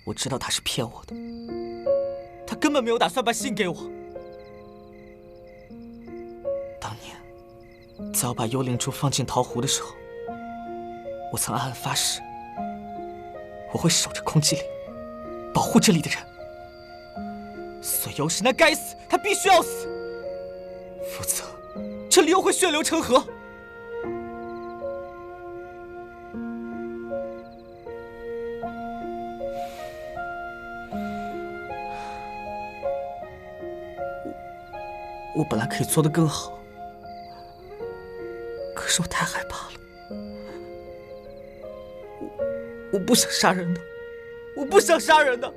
我知道他是骗我的，他根本没有打算把信给我。当年，在我把幽灵珠放进桃湖的时候，我曾暗暗发誓，我会守着空寂岭，保护这里的人。所以又是那该死，他必须要死，否则这里又会血流成河。我本来可以做得更好，可是我太害怕了。我不想杀人的，我不想杀人的。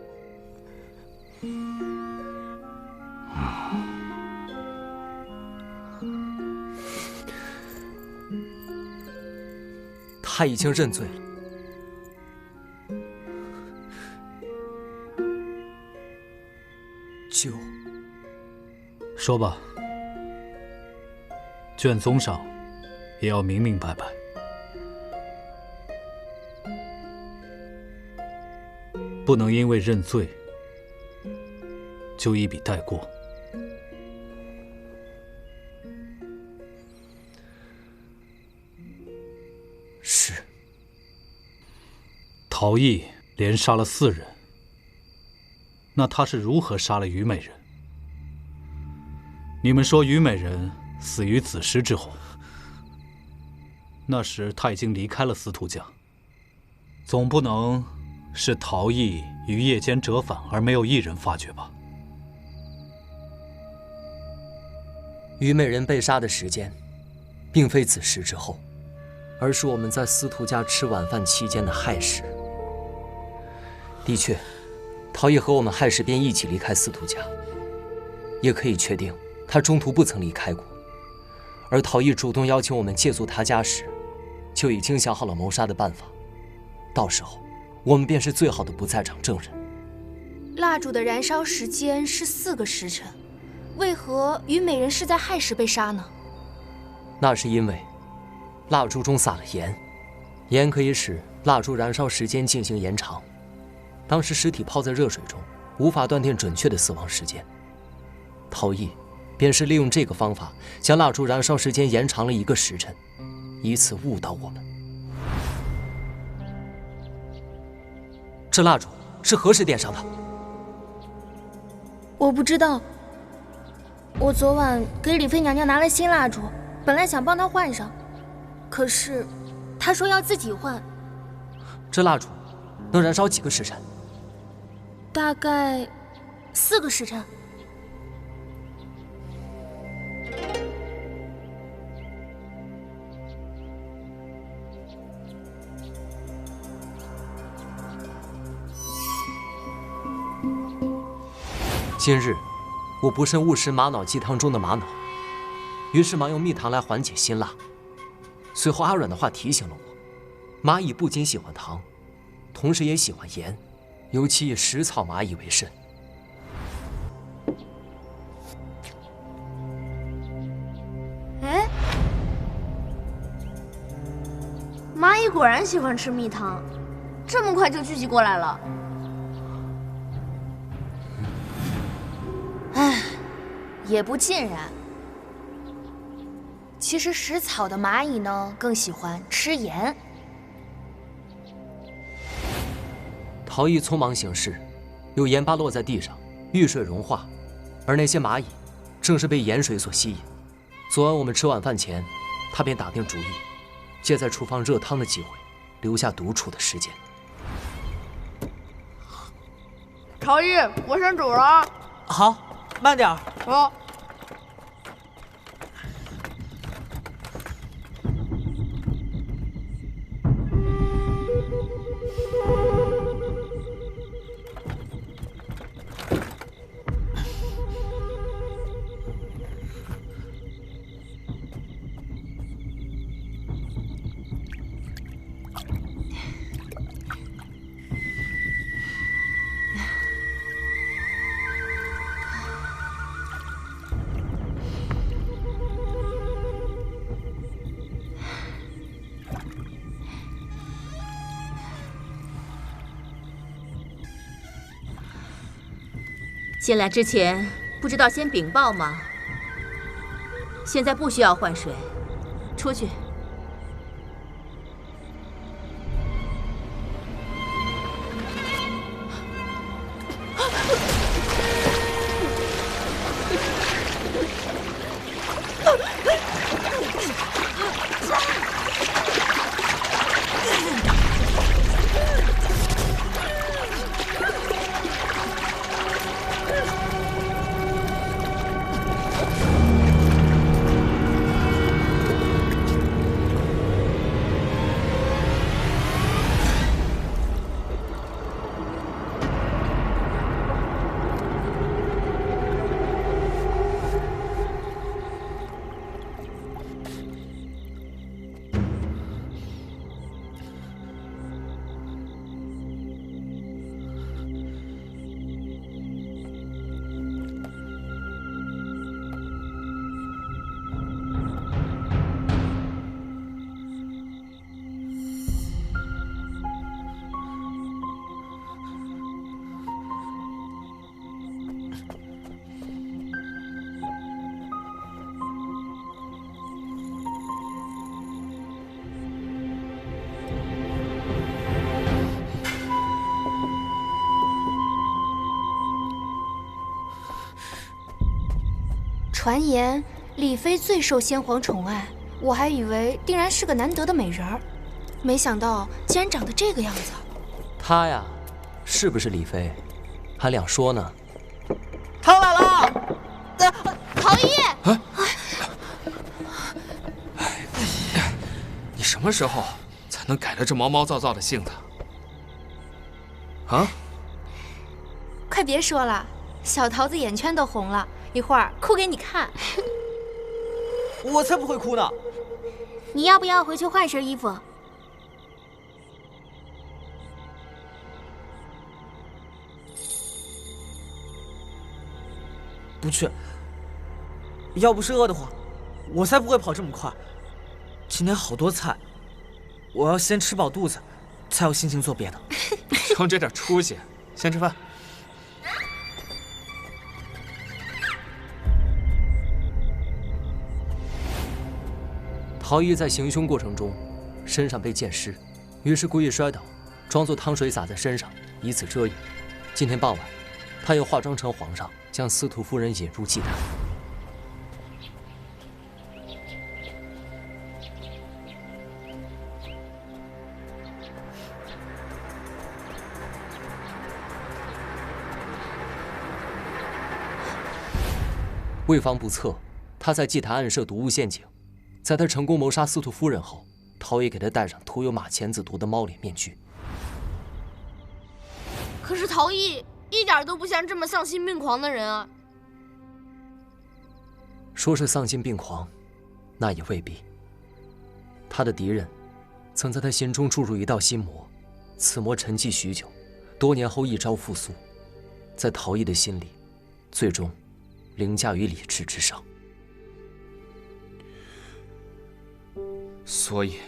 他已经认罪了。就说吧，卷宗上也要明明白白。不能因为认罪就一笔带过。是。陶艺连杀了4人，那他是如何杀了虞美人？你们说虞美人死于子师之后，那时他已经离开了司徒家，总不能是陶艺于夜间折返而没有一人发觉吧？虞美人被杀的时间，并非子时之后，而是我们在司徒家吃晚饭期间的亥时。的确，陶艺和我们亥时便一起离开司徒家，也可以确定他中途不曾离开过。而陶艺主动邀请我们借宿他家时，就已经想好了谋杀的办法，到时候我们便是最好的不在场证人。蜡烛的燃烧时间是4个时辰，为何虞美人是在亥时被杀呢？那是因为蜡烛中撒了盐，盐可以使蜡烛燃烧时间进行延长。当时尸体泡在热水中，无法断定准确的死亡时间。陶艺便是利用这个方法，将蜡烛燃烧时间延长了1个时辰，以此误导我们。这蜡烛是何时点上的？我不知道。我昨晚给李妃娘娘拿了新蜡烛，本来想帮她换上，可是她说要自己换。这蜡烛能燃烧几个时辰？大概4个时辰。今日我不慎误食玛瑙鸡汤中的玛瑙，于是忙用蜜糖来缓解辛辣。随后阿软的话提醒了我，蚂蚁不仅喜欢糖，同时也喜欢盐，尤其以食草蚂蚁为甚。哎，蚂蚁果然喜欢吃蜜糖，这么快就聚集过来了。唉，也不尽然。其实食草的蚂蚁呢，更喜欢吃盐。陶艺匆忙行事，有盐巴落在地上，遇水融化，而那些蚂蚁正是被盐水所吸引。昨晚我们吃晚饭前，他便打定主意，借在厨房热汤的机会，留下独处的时间。陶艺，我先煮了。好，慢点儿。好。进来之前不知道先禀报吗？现在不需要换水，出去。传言李妃最受先皇宠爱，我还以为定然是个难得的美人儿，没想到竟然长得这个样子。她呀，是不是李妃，还两说呢。汤来了！陶艺，你什么时候才能改了这毛毛躁躁的性子？啊？快别说了，小桃子眼圈都红了，一会儿哭给你看。我才不会哭呢！你要不要回去换身衣服？不去。要不是饿得慌，我才不会跑这么快。今天好多菜，我要先吃饱肚子，才有心情做别的。省这点出息，先吃饭。陶艺在行凶过程中，身上被溅湿，于是故意摔倒，装作汤水洒在身上，以此遮掩。今天傍晚，他又化妆成皇上，将司徒夫人引入祭坛。为防不测，他在祭坛暗设毒物陷阱。在他成功谋杀司徒夫人后，陶冶给他戴上涂有马钱子毒的猫脸面具。可是陶艺一点都不像这么丧心病狂的人啊！说是丧心病狂，那也未必。他的敌人曾在他心中注入一道心魔，此魔沉寂许久，多年后一朝复苏，在陶艺的心里，最终凌驾于理智之上。所以，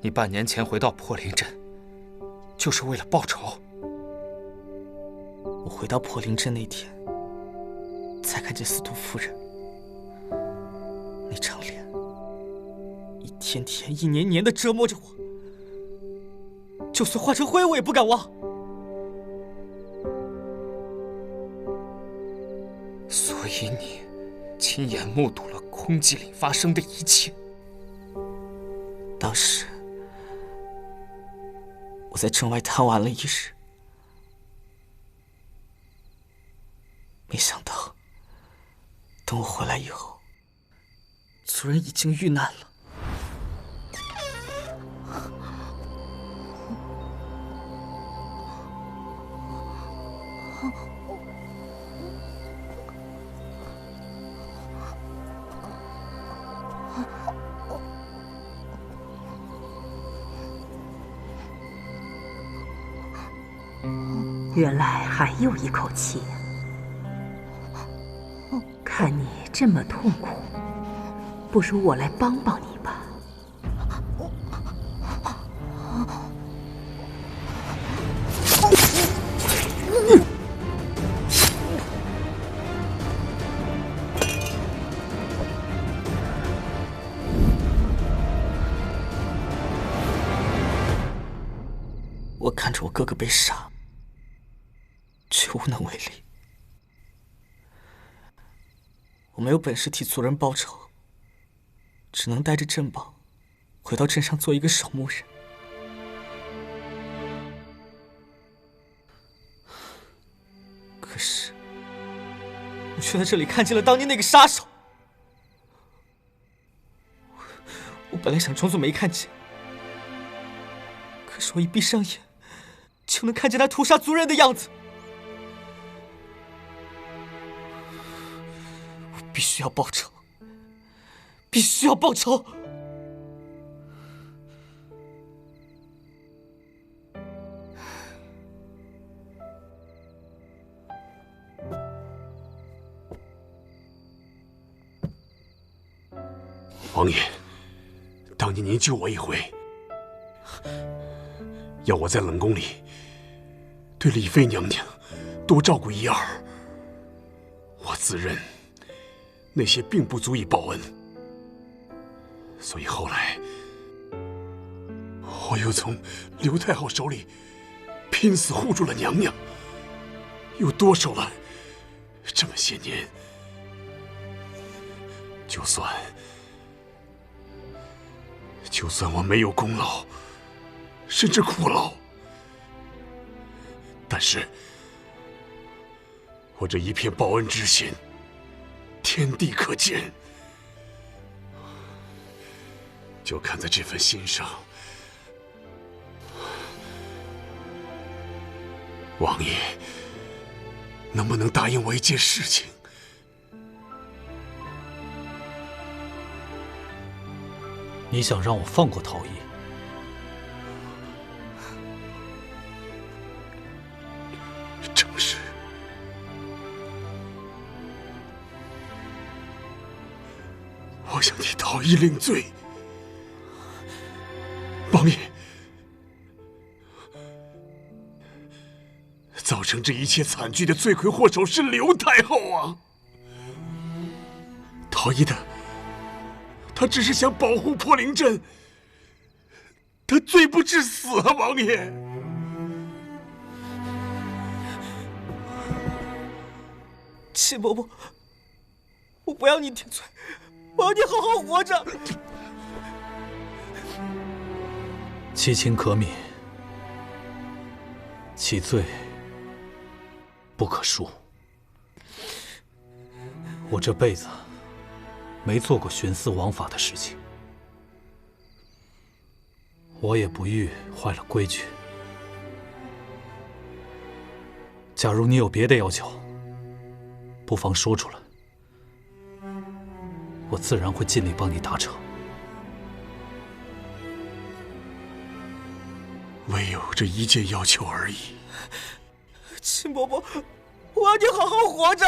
你半年前回到破灵镇，就是为了报仇？我回到破灵镇那天，才看见司徒夫人那张脸，一天天、一年年的折磨着我，就算化成灰，我也不敢忘。所以你亲眼目睹了空寂岭发生的一切。当时我在镇外贪玩了一日，没想到等我回来以后，族人已经遇难了。原来还有一口气呀！看你这么痛苦，不如我来帮帮你吧。我看着我哥哥被杀，却无能为力。我没有本事替族人报仇，只能带着珍宝回到镇上做一个守墓人。可是，我却在这里看见了当年那个杀手。我本来想装作没看见，可是我一闭上眼，就能看见他屠杀族人的样子。我必须要报仇，必须要报仇！王爷，当年您救我一回，要我在冷宫里对李妃娘娘多照顾一二，我自认那些并不足以报恩，所以后来我又从刘太后手里拼死护住了娘娘，又多守了这么些年，就算我没有功劳，甚至苦劳，但是我这一片报恩之心，天地可见。就看在这份心上，王爷能不能答应我一件事情？你想让我放过陶艺？正是。我想替陶艺领罪。王爷，造成这一切惨剧的罪魁祸首是刘太后啊！陶艺他只是想保护破灵镇，他罪不至死啊，王爷！戚伯伯，我不要你顶罪，我要你好好活着。其情可悯，其罪不可恕。我这辈子没做过徇私枉法的事情，我也不欲坏了规矩。假如你有别的要求，不妨说出来，我自然会尽力帮你达成。唯有这一件要求而已。秦伯伯，我要你好好活着。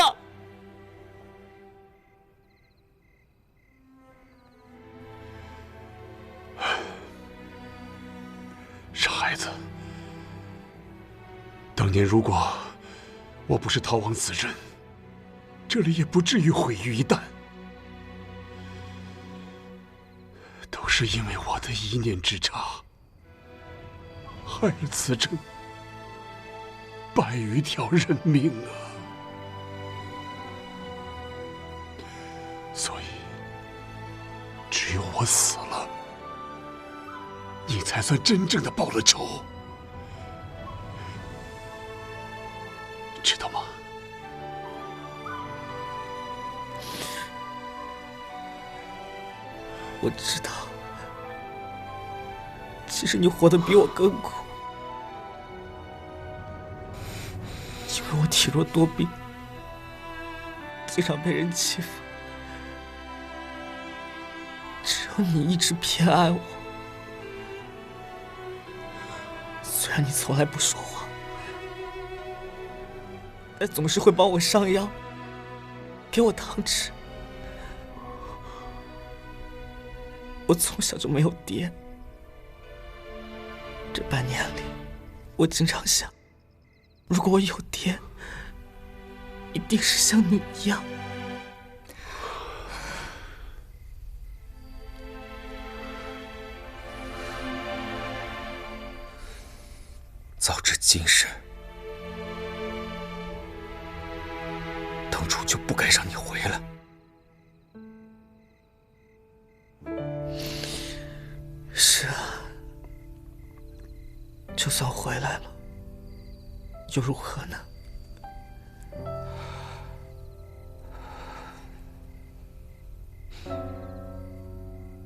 傻孩子，当年如果我不是逃往此镇，这里也不至于毁于一旦。都是因为我的一念之差，害了此镇100余条人命啊！所以，只有我死了，你才算真正的报了仇，知道吗？我知道，其实你活得比我更苦，因为我体弱多病，经常被人欺负，只有你一直偏爱我。虽然你从来不说话，但总是会帮我上药，给我糖吃。我从小就没有爹，这半年里，我经常想，如果我有爹，一定是像你一样。早知今日，当初就不该让你回来。是啊，就算回来了，又如何呢？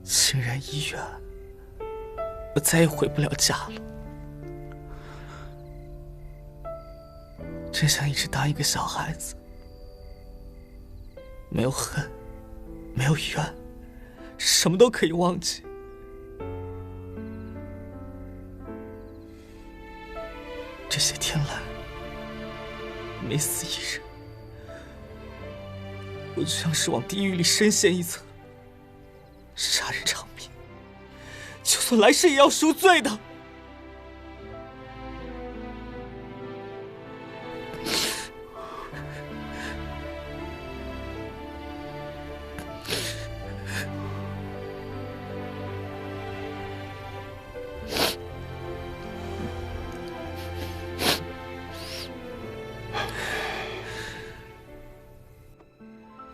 亲人已远，我再也回不了家了。真想一直当一个小孩子，没有恨，没有怨，什么都可以忘记。这些天来，没死一人，我就像是往地狱里深陷一层，杀人偿命，就算来世也要赎罪的。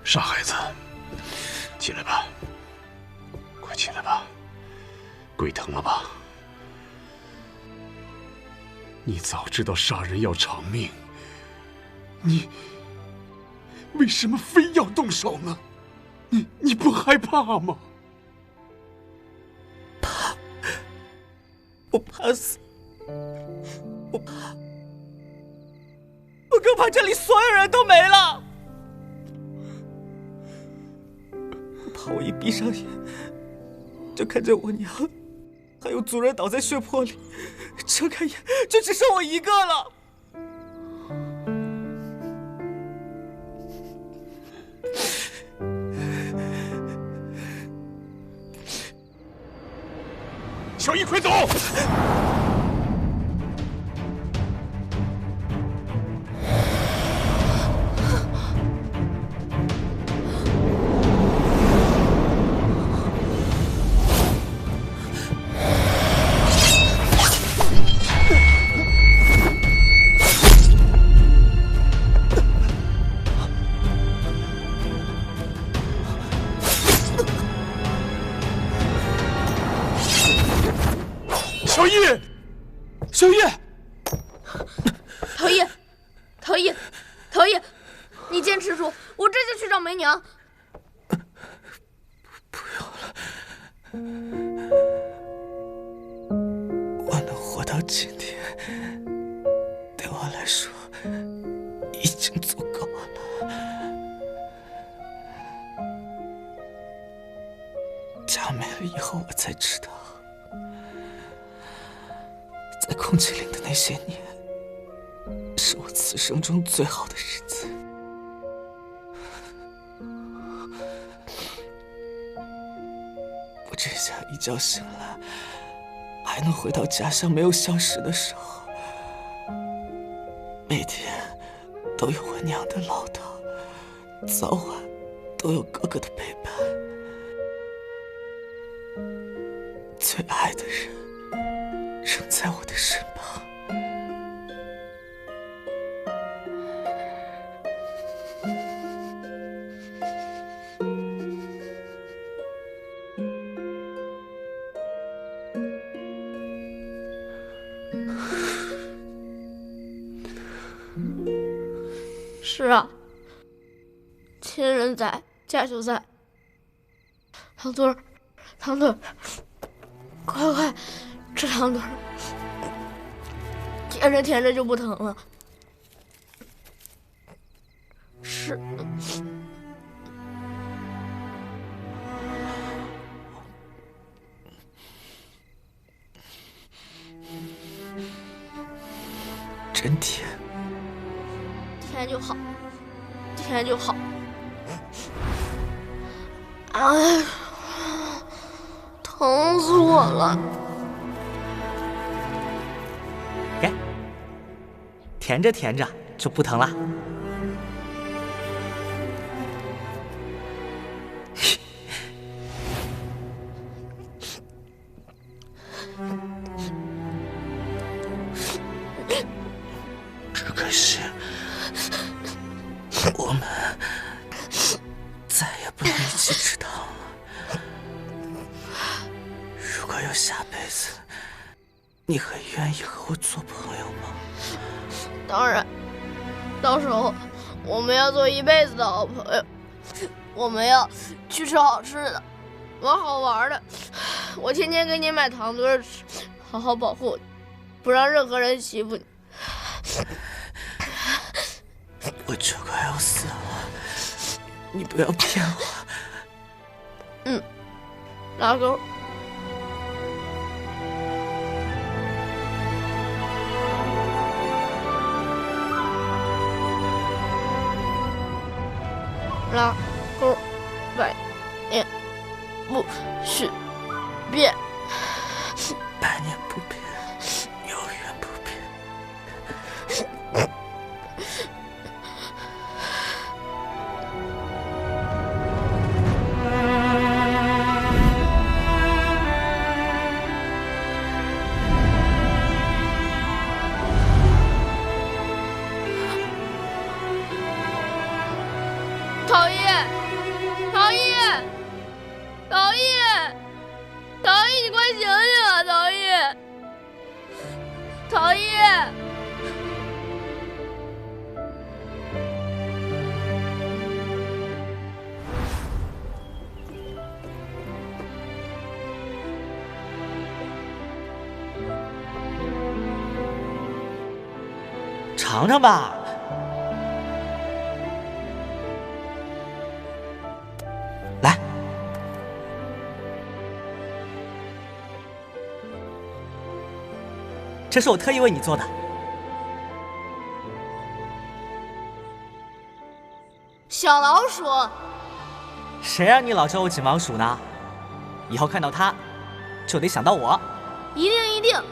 傻孩子，起来吧，快起来吧，跪疼了吧？你早知道杀人要偿命，你为什么非要动手呢？你不害怕吗？怕，我怕死，我怕，我更怕这里所有人都没了。怕我一闭上眼，就看见我娘还有族人倒在血泊里，睁开眼就只剩我一个了。小易，快走！小易，小易，陶艺，陶艺，陶艺，你坚持住，我这就去找梅娘。不用了，我能活到今天，对我来说已经足够了。家没了以后，我才知道，在空气里的那些年，是我此生中最好的日子。我只想一觉醒来，还能回到家乡没有消失的时候，每天都有我娘的唠叨，早晚都有哥哥的陪伴，最爱的人仍在我的身旁。是啊，亲人在，家就在。糖墩儿，糖墩儿，快快吃糖墩儿，舔着舔着就不疼了。是。真甜，甜就好，甜就好。哎，疼死我了！给，甜着甜着就不疼了。可是，我们再也不能一起吃糖了。如果有下辈子，你还愿意和我做朋友吗？当然，到时候我们要做一辈子的好朋友。我们要去吃好吃的，玩好玩的。我天天给你买糖墩吃，好好保护你，不让任何人欺负你。我就快要死了，你不要骗我。拉钩。拉钩，百年不许变，百年不变，永远不变。陶艺，陶艺，陶艺，陶艺，你快醒醒啊！陶艺，陶艺。尝尝吧。来，这是我特意为你做的。小老鼠，谁让你老叫我锦毛鼠呢？以后看到它，就得想到我。一定一定。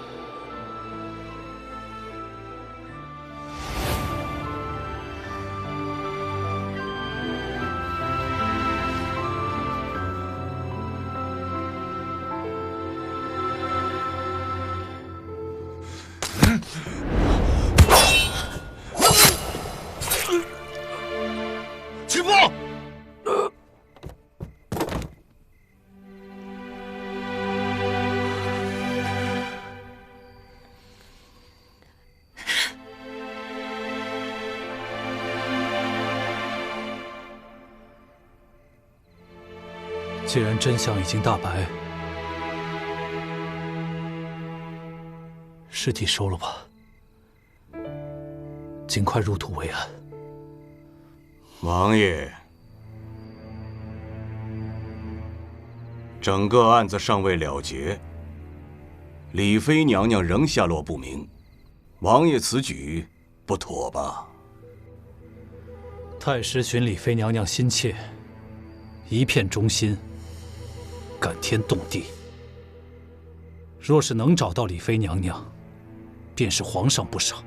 起步！既然真相已经大白，尸体收了吧，尽快入土为安。王爷，整个案子尚未了结，李妃娘娘仍下落不明，王爷此举不妥吧？太师寻李妃娘娘心切，一片忠心，感天动地。若是能找到李妃娘娘，便是皇上不赏。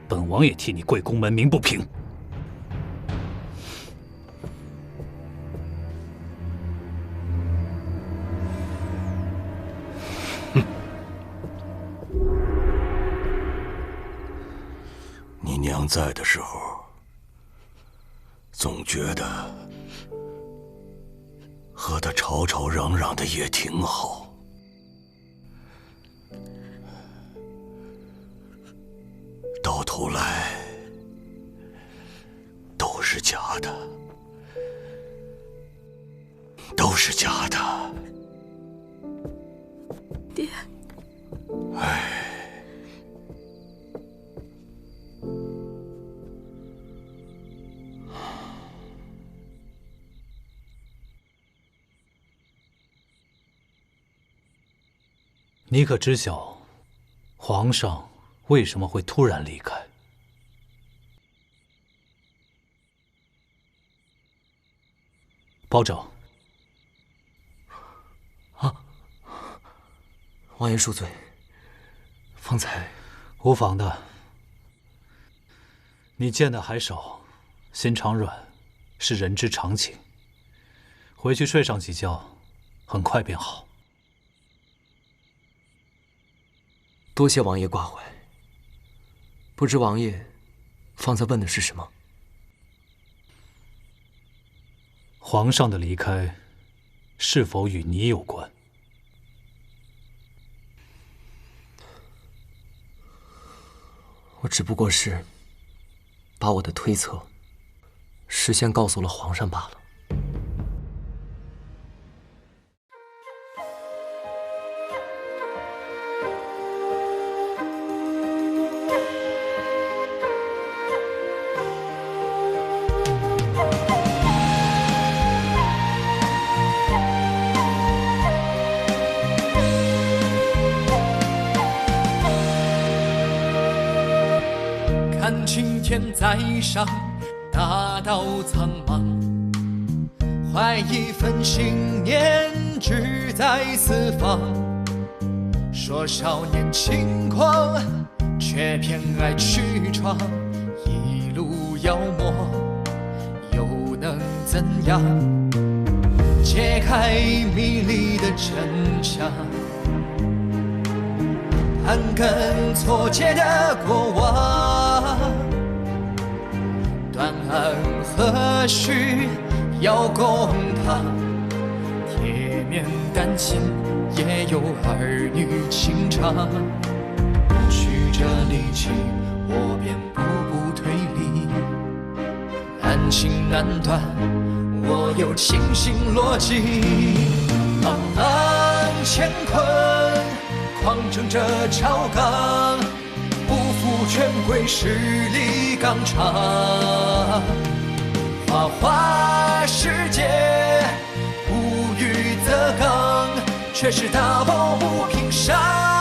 本王也替你贵宫门鸣不平。你娘在的时候，总觉得和她吵吵嚷嚷的也挺好。到头来都是假的，都是假的。爹，唉。你可知晓，皇上为什么会突然离开？包拯。啊！王爷恕罪，方才无妨的。你见的还少，心肠软，是人之常情。回去睡上几觉，很快便好。多谢王爷挂怀。不知王爷方才问的是什么？皇上的离开，是否与你有关？我只不过是把我的推测事先告诉了皇上罢了。看青天在上，大道苍茫，怀一份信念，志在四方。说少年轻狂，却偏爱去闯，一路妖魔，又能怎样？揭开迷离的真相，盘根错节的过往，断案何须要公堂？铁面丹青也有儿女情长，曲折离奇，我便步步推理，难情难断，我有清醒逻辑。朗朗乾坤，狂争着朝纲，不负权贵势力纲常。花花世界，无欲则刚，却是大抱不平伤。